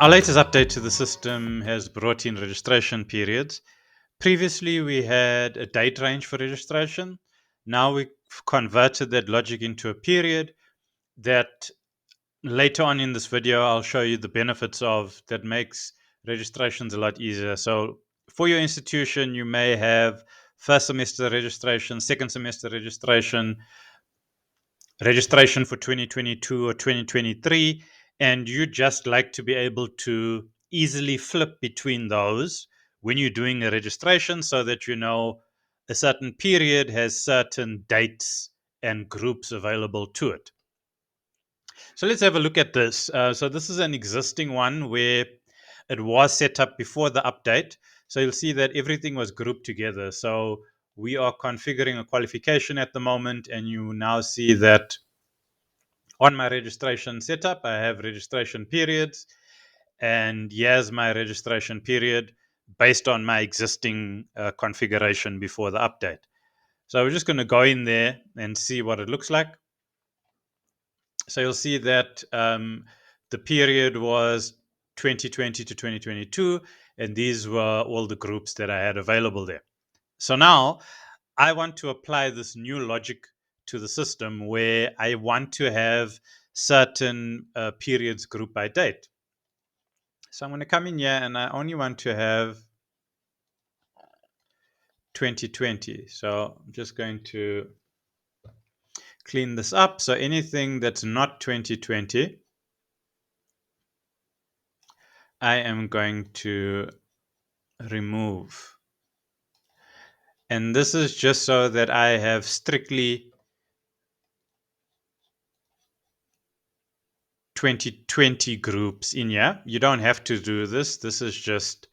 Our latest update to the system has brought in registration periods. Previously, we had a date range for registration. Now we've converted that logic into a period that later on in this video, I'll show you the benefits of that makes registrations a lot easier. So for your institution, you may have first semester registration, second semester registration for 2022 or 2023, and you just like to be able to easily flip between those when you're doing a registration so that you know a certain period has certain dates and groups available to it. So let's have a look at this. So this is an existing one where it was set up before the update. So you'll see that everything was grouped together. So we are configuring a qualification at the moment, and you now see that on my registration setup, I have registration periods, and here's my registration period based on my existing configuration before the update. So we're just going to go in there and see what it looks like. So you'll see that the period was 2020 to 2022, and these were all the groups that I had available there. So now I want to apply this new logic to the system where I want to have certain periods grouped by date. So I'm going to come in here and I only want to have 2020. So I'm just going to clean this up. So anything that's not 2020, I am going to remove. And this is just so that I have strictly 2020 groups in here. You don't have to do this. This is just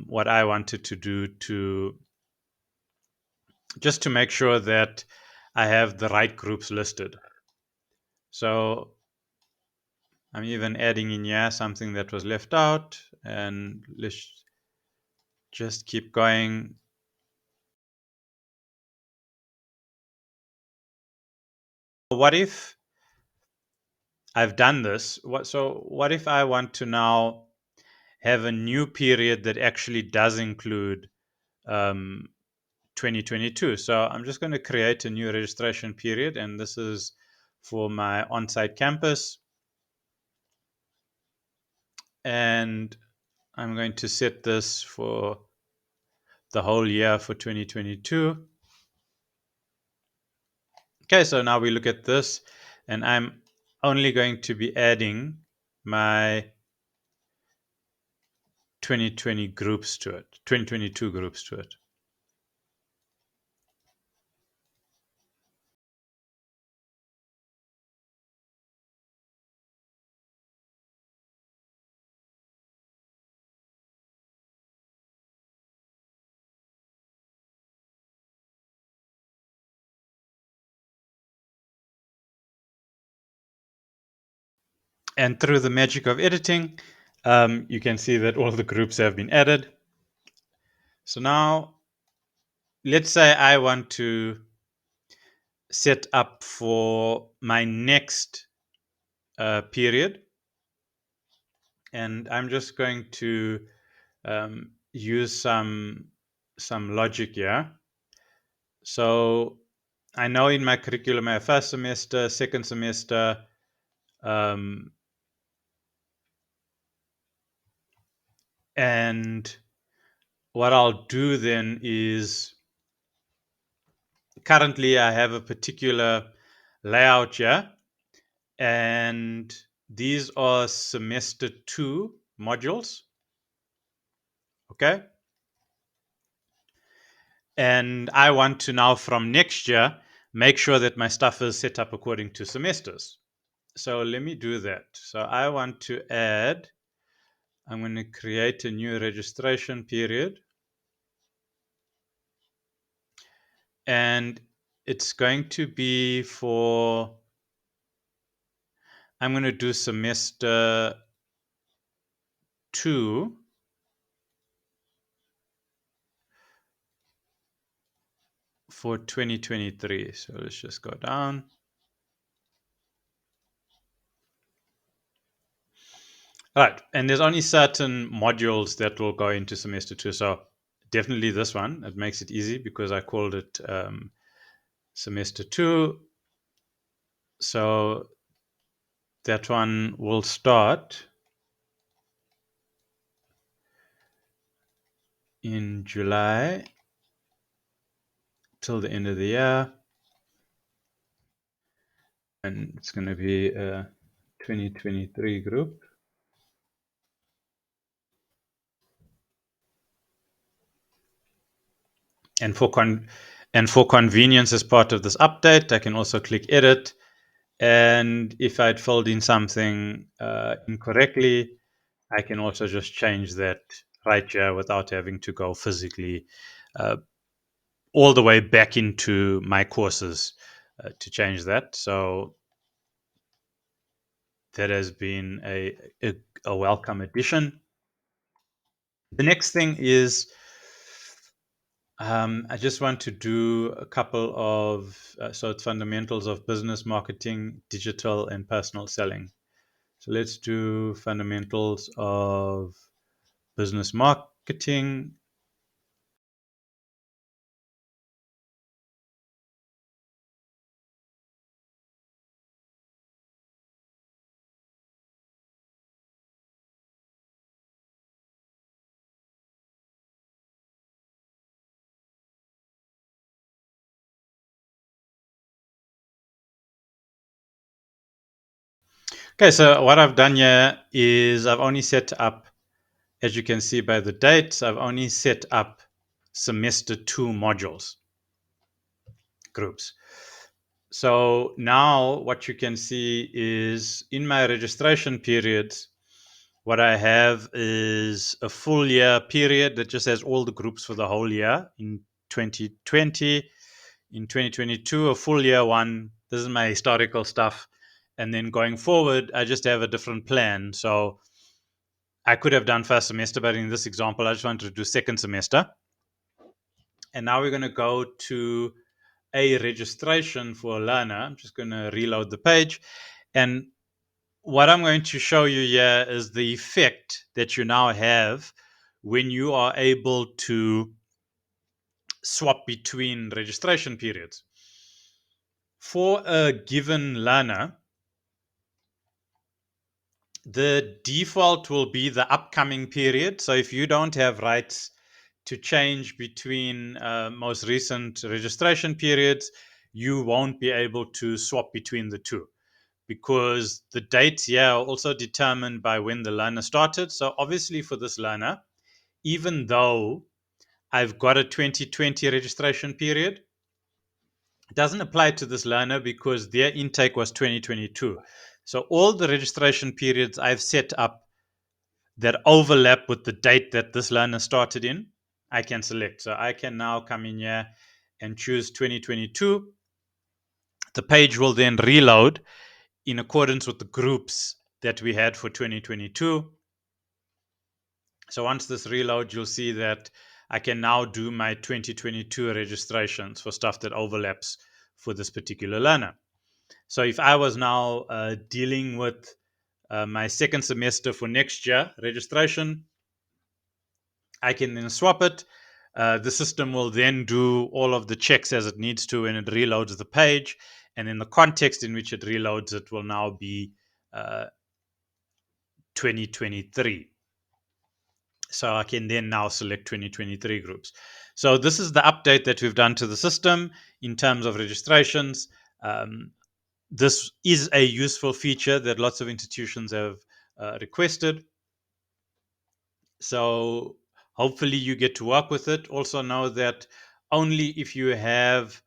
what I wanted to do to just to make sure that I have the right groups listed. So I'm even adding in here something that was left out, and let's just keep going. What if I've done this? What if I want to now have a new period that actually does include 2022? So I'm just going to create a new registration period, and this is for my on-site campus. And I'm going to set this for the whole year for 2022. Okay, so now we look at this, and I'm only going to be adding my 2020 groups to it, 2022 groups to it. And through the magic of editing, you can see that all the groups have been added. So now, let's say I want to set up for my next period, and I'm just going to use some logic here. So I know in my curriculum I have first semester, second semester, and what I'll do then is currently I have a particular layout here, and these are semester 2 modules. Okay. And I want to now from next year make sure that my stuff is set up according to semesters. So let me do that. So I want to add, I'm going to create a new registration period, and it's going to be for, I'm going to do semester 2 for 2023. So let's just go down. Right. And there's only certain modules that will go into semester two. So definitely this one. It makes it easy because I called it semester two. So that one will start in July till the end of the year. And it's going to be a 2023 group. And for convenience, as part of this update, I can also click edit. And if I'd filled in something incorrectly, I can also just change that right here without having to go physically uh, all the way back into my courses to change that. So that has been a welcome addition. The next thing is I just want to do a couple of, so it's fundamentals of business marketing, digital, and personal selling. So let's do fundamentals of business marketing. Okay, so what I've done here is I've only set up, as you can see by the dates, I've only set up semester two modules, groups. So now what you can see is in my registration periods, what I have is a full year period that just has all the groups for the whole year in 2020. In 2022, a full year one. This is my historical stuff. And then going forward, I just have a different plan. So I could have done first semester, but in this example, I just wanted to do second semester. And now we're going to go to a registration for a learner. I'm just going to reload the page. And what I'm going to show you here is the effect that you now have when you are able to swap between registration periods. For a given learner, the default will be the upcoming period. So if you don't have rights to change between most recent registration periods, you won't be able to swap between the two because the dates here are also determined by when the learner started. So obviously for this learner, even though I've got a 2020 registration period, it doesn't apply to this learner because their intake was 2022. So all the registration periods I've set up that overlap with the date that this learner started in, I can select. So I can now come in here and choose 2022. The page will then reload in accordance with the groups that we had for 2022. So once this reloads, you'll see that I can now do my 2022 registrations for stuff that overlaps for this particular learner. So if I was now dealing with my second semester for next year registration, I can then swap it. The system will then do all of the checks as it needs to and it reloads the page. And in the context in which it reloads, it will now be 2023. So I can then now select 2023 groups. So this is the update that we've done to the system in terms of registrations. This is a useful feature that lots of institutions have requested. So hopefully you get to work with it. Also know that only if you have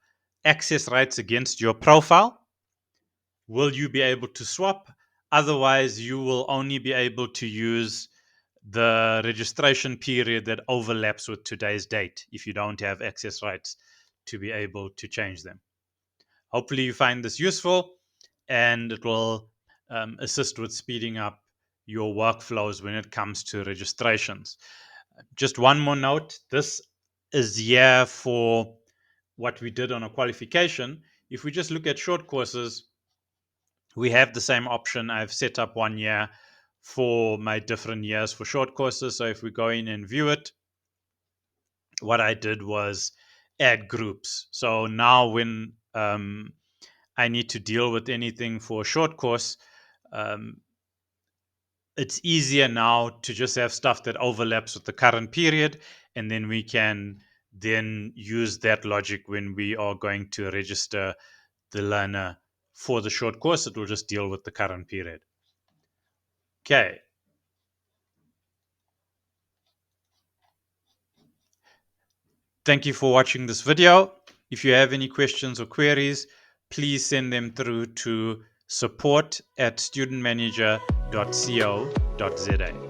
access rights against your profile will you be able to swap. Otherwise, you will only be able to use the registration period that overlaps with today's date if you don't have access rights to be able to change them. Hopefully, you find this useful and it will assist with speeding up your workflows when it comes to registrations. Just one more note, this is here for what we did on a qualification. If we just look at short courses, we have the same option. I've set up 1 year for my different years for short courses. So if we go in and view it, what I did was add groups. So now when I need to deal with anything for a short course, um, it's easier now to just have stuff that overlaps with the current period, and then we can then use that logic when we are going to register the learner for the short course. It will just deal with the current period. Okay. Thank you for watching this video. If you have any questions or queries, please send them through to support@studentmanager.co.za.